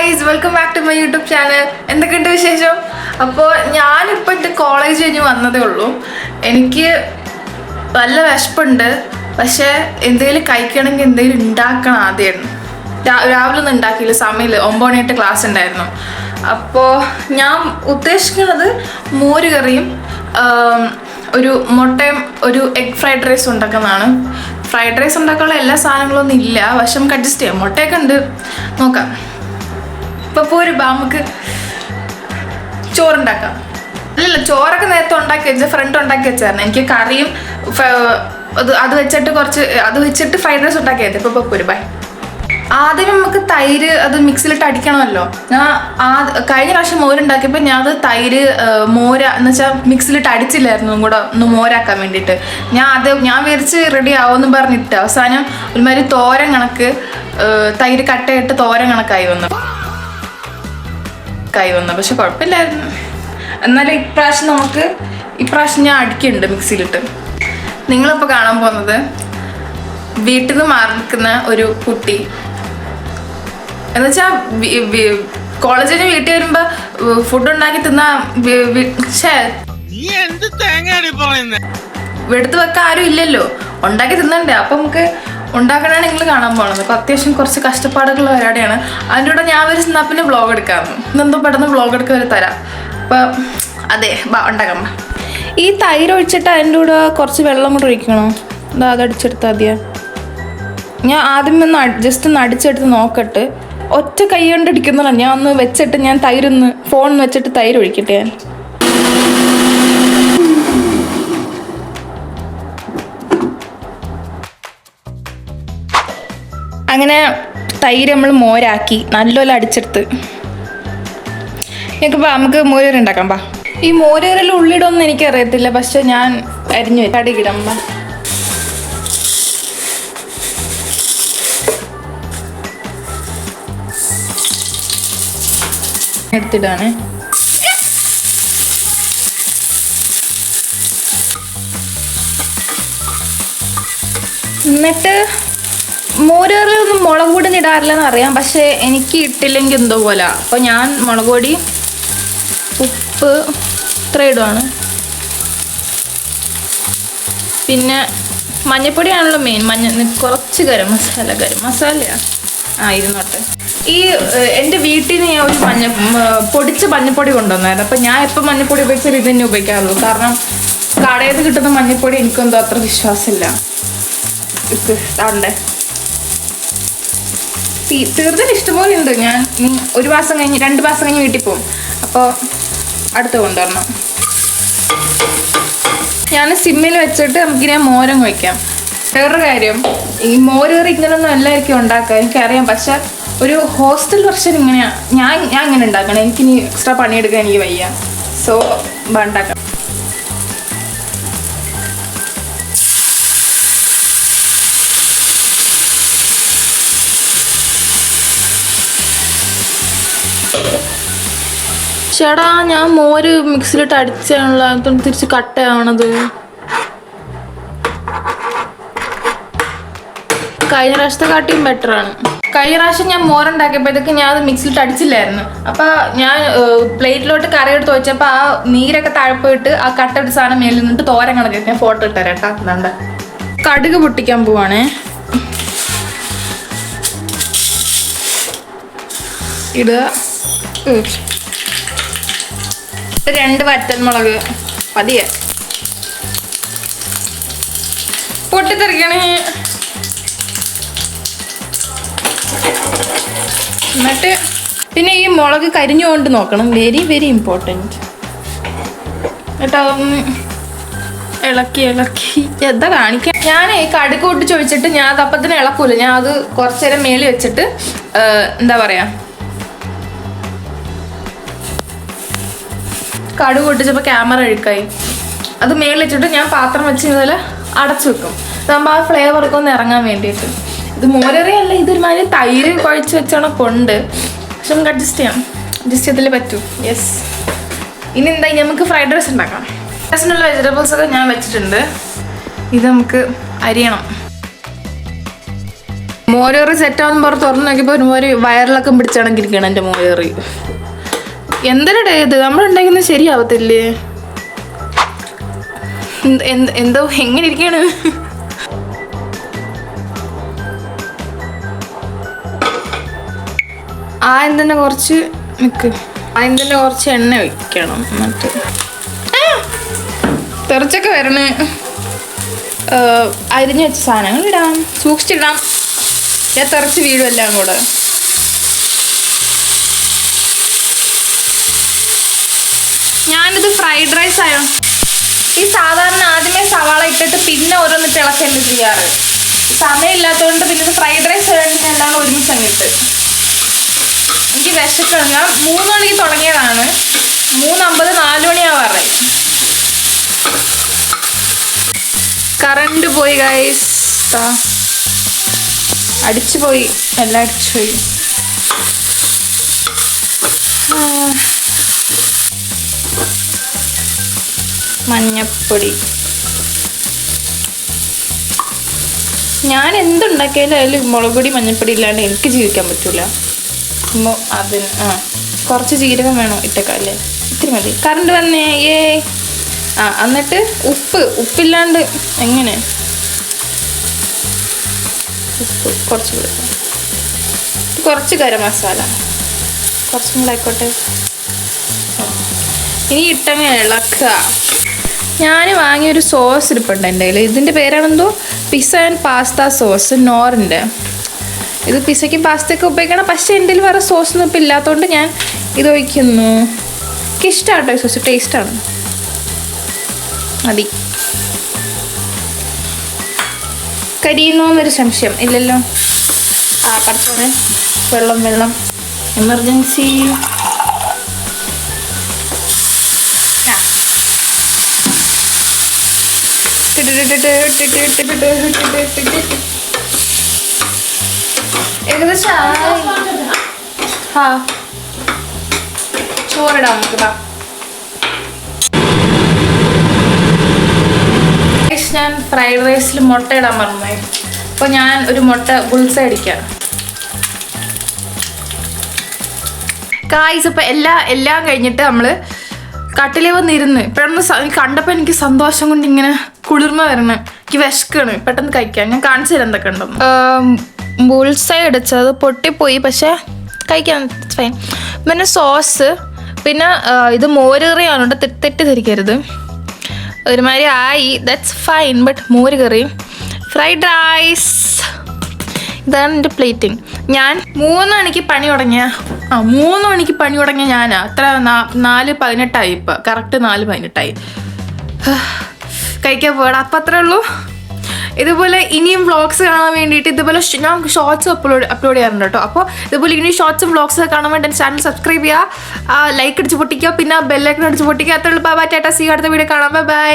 Guys, welcome back to my YouTube channel. എന്തൊക്കെയുണ്ട് വിശേഷം? അപ്പോൾ ഞാനിപ്പോൾ എൻ്റെ കോളേജ് കഴിഞ്ഞ് വന്നതേ ഉള്ളൂ. എനിക്ക് നല്ല വിശപ്പുണ്ട്. പക്ഷേ എന്തെങ്കിലും കഴിക്കണമെങ്കിൽ എന്തെങ്കിലും ഉണ്ടാക്കണം. ആദ്യമായിരുന്നു രാവിലെ ഒന്നും ഉണ്ടാക്കിയില്ല, സമയമില്ല. 9 ക്ലാസ് ഉണ്ടായിരുന്നു. അപ്പോൾ ഞാൻ ഉദ്ദേശിക്കുന്നത് മോര് കറിയും ഒരു മുട്ടയും ഒരു എഗ് ഫ്രൈഡ് റൈസ് ഉണ്ടാക്കുന്നതാണ്. ഫ്രൈഡ് റൈസ് ഉണ്ടാക്കാനുള്ള എല്ലാ സാധനങ്ങളൊന്നും ഇല്ല, പക്ഷെ നമുക്ക് അഡ്ജസ്റ്റ് ചെയ്യാം. മുട്ടയൊക്കെ ഉണ്ട്, നോക്കാം. ഇപ്പോൾ പോരും നമുക്ക് ചോറുണ്ടാക്കാം. അല്ലല്ല, ചോറൊക്കെ നേരത്തെ ഉണ്ടാക്കി വെച്ച ഫ്രണ്ട് ഉണ്ടാക്കി വെച്ചായിരുന്നു. എനിക്ക് കറിയും അത് വെച്ചിട്ട് ഫ്രൈഡ് റൈസ് ഉണ്ടാക്കിയത്. ഇപ്പോൾ പോരും ബൈ. ആദ്യം നമുക്ക് തൈര് അത് മിക്സിയിലിട്ട് അടിക്കണമല്ലോ. ഞാൻ കഴിഞ്ഞ പ്രാവശ്യം മോരുണ്ടാക്കിയപ്പോൾ ഞാൻ അത് തൈര് മോര എന്ന് വെച്ചാൽ മിക്സിയിലിട്ട് അടിച്ചില്ലായിരുന്നു, കൂടെ ഒന്ന് മോരാക്കാൻ വേണ്ടിയിട്ട്. ഞാൻ വിചാരിച്ച് റെഡി ആവുമെന്ന് പറഞ്ഞിട്ട് അവസാനം ഒരുമാതിരി തോരൻ കണക്ക് തൈര് കട്ടയിട്ട് തോരൻ കണക്കായി വന്നു. പക്ഷെ കുഴപ്പമില്ലായിരുന്നു. എന്നാലും ഇപ്രാവശ്യം ഞാൻ അടിക്കുന്നുണ്ട് മിക്സിയിലിട്ട്. നിങ്ങളിപ്പോൾ കാണാൻ പോകുന്നത് വീട്ടിൽ നിന്ന് മാറി നിൽക്കുന്ന ഒരു കുട്ടി. എന്നുവെച്ചാൽ കോളേജിൽ നിന്ന് വീട്ടിൽ വരുമ്പോൾ ഫുഡ് ഉണ്ടാക്കി തിന്നാ എടുത്ത് വെക്കാൻ ആരും ഇല്ലല്ലോ, ഉണ്ടാക്കി തിന്നണ്ടേ. അപ്പം നമുക്ക് ഉണ്ടാക്കണതാണ് നിങ്ങൾ കാണാൻ പോകുന്നത്. അപ്പോൾ അത്യാവശ്യം കുറച്ച് കഷ്ടപ്പാടുകളുള്ള പരിപാടിയാണ്. അതിൻ്റെ കൂടെ ഞാൻ ഒരു സ്നാപ്പിന് വ്ളോഗ് എടുക്കാമെന്ന്, ഇന്നെന്തോ പെട്ടെന്ന് വ്ളോഗ് എടുക്കാൻ ഒരു തരാം. അപ്പം അതെ, ഉണ്ടാക്കാം. ഈ തൈര് ഒഴിച്ചിട്ട് അതിൻ്റെ കൂടെ കുറച്ച് വെള്ളം കൂടെ ഒഴിക്കണോ? അതടിച്ചെടുത്താൽ മതിയാ. ഞാൻ ആദ്യമേ ജസ്റ്റ് ഒന്ന് അടിച്ചെടുത്ത് നോക്കട്ടെ. ഒറ്റ കൈ കൊണ്ട് അടിക്കുന്നതാണ്. ഞാൻ ഒന്ന് വെച്ചിട്ട് ഫോൺ വെച്ചിട്ട് തൈര് ഒഴിക്കട്ടെ. ഞാൻ അങ്ങനെ തൈര് നമ്മൾ മോരാക്കി നല്ലോണം അടിച്ചെടുത്ത് നമുക്ക് മോര് ഉണ്ടാക്കാം. പാ, ഈ മോരേറിൽ ഉള്ളിടൊന്നും എനിക്കറിയത്തില്ല, പക്ഷെ ഞാൻ അരിഞ്ഞു കടികിടാം. എടുത്തിടാണ്. എന്നിട്ട് മോരേറിലൊന്നും മുളക് പൊടി ഇടാറില്ലെന്ന് അറിയാം, പക്ഷെ എനിക്ക് ഇട്ടില്ലെങ്കിൽ എന്തോ പോലെ. അപ്പോൾ ഞാൻ മുളക് പൊടി, ഉപ്പ് ഇത്ര ഇടുവാണ്. പിന്നെ മഞ്ഞപ്പൊടിയാണല്ലോ മെയിൻ. കുറച്ച് ഗരം മസാലയാണ്. ഇരുന്നോട്ടെ. ഈ എൻ്റെ വീട്ടിൽ നിന്ന് ഞാൻ ഒരു പൊടിച്ച മഞ്ഞപ്പൊടി കൊണ്ടുവന്നായിരുന്നു. അപ്പം ഞാൻ എപ്പോൾ മഞ്ഞപ്പൊടി ഉപയോഗിച്ചാൽ ഇത് തന്നെ ഉപയോഗിക്കാറുള്ളൂ. കാരണം കടയിൽ നിന്ന് കിട്ടുന്ന മഞ്ഞപ്പൊടി എനിക്കെന്തോ അത്ര വിശ്വാസമില്ല. ആണ്ടേ തീർച്ചയായിട്ടും ഇഷ്ടംപോലെ ഉണ്ട്. ഞാൻ 2 മാസം കഴിഞ്ഞ് വീട്ടിൽ പോകും. അപ്പോൾ അടുത്ത് കൊണ്ടുവരണം. ഞാൻ സിമ്മിൽ വെച്ചിട്ട് നമുക്കിനി മോരം വയ്ക്കാം. വേറൊരു കാര്യം, ഈ മോര് കറി ഇങ്ങനൊന്നും എല്ലാവർക്കും ഉണ്ടാക്കാം, എനിക്കറിയാം. പക്ഷെ ഒരു ഹോസ്റ്റൽ വെർഷൻ ഇങ്ങനെയാണ്. ഞാൻ ഇങ്ങനെ ഉണ്ടാക്കണം. എനിക്കിനി എക്സ്ട്രാ പണിയെടുക്കാൻ എനിക്ക് വയ്യ. സോ ഉണ്ടാക്കാം. ചേട്ടാ, ഞാൻ മോര് മിക്സിയിലിട്ട് അടിച്ചാണല്ലോ, അതൊന്ന് തിരിച്ച് കട്ടയാവണത്. കഴിഞ്ഞ പ്രാവശ്യത്തെ കാട്ടിയും ബെറ്ററാണ്. കഴിഞ്ഞ പ്രാവശ്യം ഞാൻ മോരുണ്ടാക്കിയപ്പോഴത്തേക്ക് ഞാൻ അത് മിക്സിയിലിട്ട് അടിച്ചില്ലായിരുന്നു. അപ്പോൾ ഞാൻ പ്ലേറ്റിലോട്ട് കറി എടുത്ത് വെച്ചപ്പോൾ ആ നീരൊക്കെ താഴ്പോയിട്ട് ആ കട്ടെടുത്ത സാധനം മേലിൽ നിന്നിട്ട് തോരൻ കണക്ക്. ഞാൻ ഫോട്ടോ ഇട്ടുതരാം കേട്ടോ. എന്താണ്ട് കടുക് പൊട്ടിക്കാൻ പോവാണേ. ഇടുക. 2 വറ്റൽമുളക് മതിയെ. പൊട്ടിത്തെറിക്കണേ. എന്നിട്ട് പിന്നെ ഈ മുളക് കരിഞ്ഞുകൊണ്ട് നോക്കണം. Very very important. എന്നിട്ട് അതൊന്ന് ഇളക്കി എന്താ കാണിക്കാൻ. ഞാൻ ഈ കടുക് പൊട്ടിച്ച് ഒഴിച്ചിട്ട് ഞാൻ അത് അപ്പത്തിന് ഇളക്കൂല. ഞാൻ അത് കുറച്ച് നേരം മേളിൽ വെച്ചിട്ട് എന്താ പറയുക, കടുക് പൊട്ടിച്ചപ്പോൾ ക്യാമറ അഴുക്കായി. അത് മേളിൽ വെച്ചിട്ട് ഞാൻ പാത്രം വെച്ച് ഇതുപോലെ അടച്ചു വെക്കും. അതാകുമ്പോൾ ആ ഫ്ലേവറൊക്കെ ഒന്ന് ഇറങ്ങാൻ വേണ്ടിയിട്ട്. ഇത് മോരറിയല്ല, ഇതൊരുമാതിരി തൈര് കുഴച്ച് വെച്ചാണ് കൊണ്ട്. പക്ഷെ നമുക്ക് അഡ്ജസ്റ്റ് ചെയ്തല്ലേ പറ്റൂ. യെസ്. ഇനി നമുക്ക് ഫ്രൈഡ് റൈസ് ഉണ്ടാക്കാം. റൈസിനുള്ള വെജിറ്റബിൾസൊക്കെ ഞാൻ വെച്ചിട്ടുണ്ട്. ഇത് നമുക്ക് അരിയണം. മോരേറി സെറ്റാന്ന് പറഞ്ഞ് തുറന്ന് നോക്കിയപ്പോൾ ഒരു മോര് വയറിലൊക്കെ പിടിച്ചാണെങ്കിരിക്കണം എൻ്റെ മോരേറി. എന്തിനടേ ഇത് നമ്മളുണ്ടാക്കുന്നത് ശരിയാവത്തില്ലേ? എന്തോ എങ്ങനെ ഇരിക്കാണ്? ആദ്യം തന്നെ കുറച്ച് ആദ്യം തന്നെ കുറച്ച് എണ്ണ ഒഴിക്കണം. എന്നിട്ട് തെറിച്ചൊക്കെ വരണേ. അരിഞ്ഞു വെച്ച സാധനങ്ങൾ ഇടാം, സൂക്ഷിച്ചിടാം. ഞാൻ തെറിച്ച് വീഴും എല്ലാം കൂടെ. ഞാനിത് ഫ്രൈഡ് റൈസ് ആയോ ഈ സാധാരണ ആദ്യമേ സവാള ഇട്ടിട്ട് പിന്നെ ഓരോന്നിട്ട് ഇളക്കല്ലേ ചെയ്യാറ്. സമയമില്ലാത്തതുകൊണ്ട് പിന്നെ ഇത് ഫ്രൈഡ് റൈസ് വേണ്ടി ഞാൻ എല്ലാം ഒരുമിച്ച് അങ്ങിട്ട്. എനിക്ക് വിശക്കണം. ഞാൻ 3 മണിക്ക് തുടങ്ങിയതാണ്. 3:50 4 മണിയാവാറായി. കറണ്ട് പോയി ഗൈസ്. അടിച്ചു പോയി, എല്ലാം അടിച്ചു പോയി. മഞ്ഞപ്പൊടി. ഞാൻ എന്തുണ്ടാക്കിയാലും അതിൽ മുളക് പൊടി മഞ്ഞപ്പൊടി ഇല്ലാണ്ട് എനിക്ക് ജീവിക്കാൻ പറ്റൂല. അപ്പോൾ അതിന് കുറച്ച് ജീരകം വേണോ ഇട്ടേക്കല്ലേ? ഇത്തിരി മതി. കറണ്ട് വന്നേ. എന്നിട്ട് ഉപ്പില്ലാണ്ട് എങ്ങനെ? ഉപ്പ് കുറച്ച് ഗരം മസാല കുറച്ചും കൂടെ ആയിക്കോട്ടെ. ഇനി ഇട്ടങ്ങ് ഇളക്കുക. ഞാൻ വാങ്ങിയൊരു സോസ് ഇരിപ്പുണ്ട് എൻ്റെ കയ്യിൽ. ഇതിൻ്റെ പേരാണെന്തോ പിസ്സ ആൻഡ് പാസ്ത സോസ്, നോറിൻ്റെ. ഇത് പിസ്സയ്ക്കും പാസ്തയ്ക്കും ഉപയോഗിക്കണം. പക്ഷേ എൻ്റെ കയ്യിൽ വേറെ സോസൊന്നും ഇപ്പം ഇല്ലാത്തതുകൊണ്ട് ഞാൻ ഇത് ഒഴിക്കുന്നു. എനിക്കിഷ്ടമാണ് കേട്ടോ ഈ സോസ്, ടേസ്റ്റാണ്. മതി. കരിയുന്നോന്നൊരു സംശയം ഇല്ലല്ലോ. പഠിച്ചോനെ. വെള്ളം എമർജൻസി. ഏകദേശം ചോറിടാം നമുക്ക്. ഞാൻ ഫ്രൈഡ് റൈസിൽ മുട്ട ഇടാൻ മറന്നുപോയി. അപ്പോൾ ഞാൻ ഒരു മുട്ട ബുൾസൈ അടിക്കാം. ഗായ്സ്, അപ്പോൾ എല്ലാം കഴിഞ്ഞിട്ട് നമ്മൾ കട്ടിലേ വന്നിരുന്ന് പെട്ടെന്ന് കണ്ടപ്പോൾ എനിക്ക് സന്തോഷം കൊണ്ട് ഇങ്ങനെ കുളിർമ വരണം. എനിക്ക് വിശക്കാണ്, പെട്ടെന്ന് കഴിക്കാം. ഞാൻ കാണിച്ചു തരാം എന്തൊക്കെ ഉണ്ടെന്ന്. ബുൾസൈ അടിച്ചത് പൊട്ടിപ്പോയി, പക്ഷേ കഴിക്കാൻ ഫൈൻ. പിന്നെ സോസ്, പിന്നെ ഇത് മോരുകറിയാണ്. തെറ്റിദ്ധരിക്കരുത്. ഒരുമാതിരി ആയി, ദാറ്റ്സ് ഫൈൻ. ബട്ട് മോര് കറി, ഫ്രൈഡ് റൈസ്. ഇതാണ് എൻ്റെ പ്ലേറ്റിംഗ്. ഞാൻ 3 മണിക്ക് പണി തുടങ്ങിയ 3 മണിക്ക് പണി തുടങ്ങിയ ഞാനാ അത്ര 4:18 ഇപ്പം കറക്റ്റ് 4:18 കഴിക്കാൻ പോകണം. അപ്പം അത്രേ ഉള്ളൂ. ഇതുപോലെ ഇനിയും വ്ളോഗ്സ് കാണാൻ വേണ്ടിയിട്ട് ഇതുപോലെ ഞാൻ ഷോർട്സ് അപ്ലോഡ് ചെയ്യാറുണ്ട് കേട്ടോ. അപ്പോൾ ഇതുപോലെ ഇനി ഷോർട്സും വ്ളോഗ്സ് കാണാൻ വേണ്ടി ചാനൽ സബ്സ്ക്രൈബ് ചെയ്യുക, ലൈക്ക് അടിച്ച് പൊട്ടിക്കുക, പിന്നെ ബെല്ലൈക്കൺ അടിച്ച് പൊട്ടിക്കുക. അത്രേ ഉള്ളൂ. Bye bye, tata, see you അടുത്ത വീഡിയോ കാണാം. Bye by.